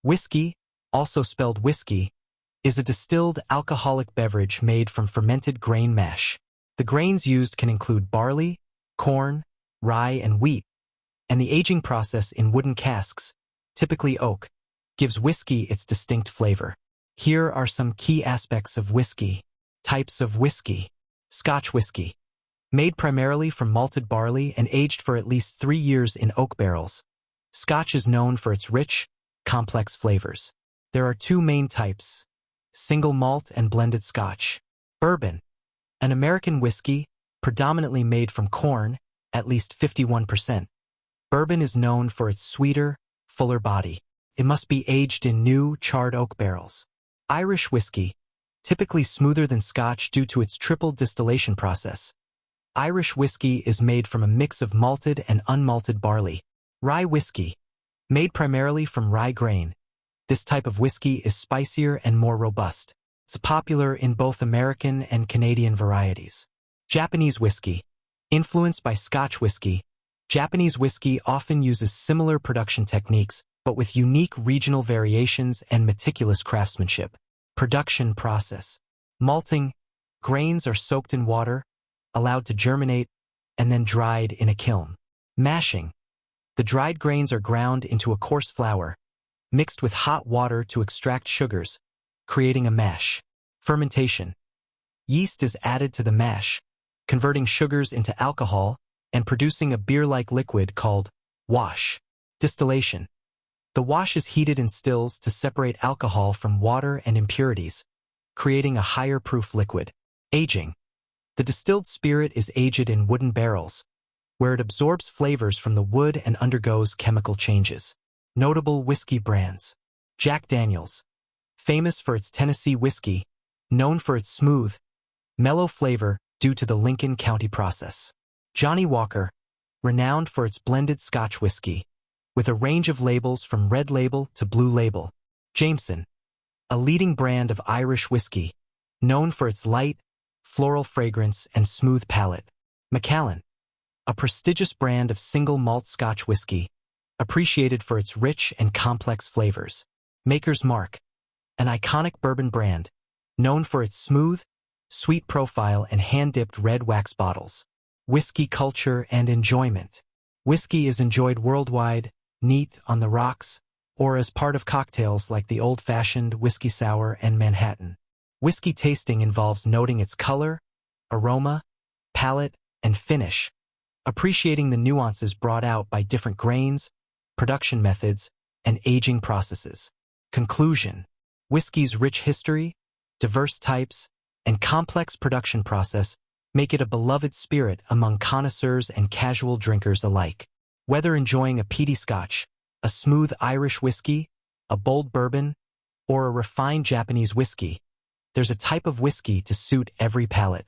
Whiskey, also spelled whiskey, is a distilled alcoholic beverage made from fermented grain mash. The grains used can include barley, corn, rye, and wheat, and the aging process in wooden casks, typically oak, gives whiskey its distinct flavor. Here are some key aspects of whiskey. Types of whiskey. Scotch whiskey. Made primarily from malted barley and aged for at least 3 years in oak barrels. Scotch is known for its rich, complex flavors. There are 2 main types: single malt and blended Scotch. Bourbon. An American whiskey, predominantly made from corn, at least 51%. Bourbon is known for its sweeter, fuller body. It must be aged in new, charred oak barrels. Irish whiskey, typically smoother than Scotch due to its triple distillation process. Irish whiskey is made from a mix of malted and unmalted barley. Rye whiskey, made primarily from rye grain. This type of whiskey is spicier and more robust. It's popular in both American and Canadian varieties. Japanese whiskey. Influenced by Scotch whiskey, Japanese whiskey often uses similar production techniques, but with unique regional variations and meticulous craftsmanship. Production process. Malting. Grains are soaked in water, allowed to germinate, and then dried in a kiln. Mashing. The dried grains are ground into a coarse flour, mixed with hot water to extract sugars, creating a mash. Fermentation. Yeast is added to the mash, converting sugars into alcohol and producing a beer-like liquid called wash. Distillation. The wash is heated in stills to separate alcohol from water and impurities, creating a higher proof liquid. Aging. The distilled spirit is aged in wooden barrels, where it absorbs flavors from the wood and undergoes chemical changes. Notable whiskey brands. Jack Daniel's. Famous for its Tennessee whiskey, known for its smooth, mellow flavor due to the Lincoln County process. Johnnie Walker. Renowned for its blended Scotch whiskey, with a range of labels from Red Label to Blue Label. Jameson. A leading brand of Irish whiskey, known for its light, floral fragrance and smooth palate. Macallan. A prestigious brand of single malt Scotch whiskey, appreciated for its rich and complex flavors. Maker's Mark. An iconic bourbon brand, known for its smooth, sweet profile and hand-dipped red wax bottles. Whiskey culture and enjoyment. Whiskey is enjoyed worldwide, neat, on the rocks, or as part of cocktails like the old-fashioned whiskey sour and Manhattan. Whiskey tasting involves noting its color, aroma, palate, and finish, appreciating the nuances brought out by different grains, production methods, and aging processes. Conclusion. Whiskey's rich history, diverse types, and complex production process make it a beloved spirit among connoisseurs and casual drinkers alike. Whether enjoying a peaty Scotch, a smooth Irish whiskey, a bold bourbon, or a refined Japanese whiskey, there's a type of whiskey to suit every palate.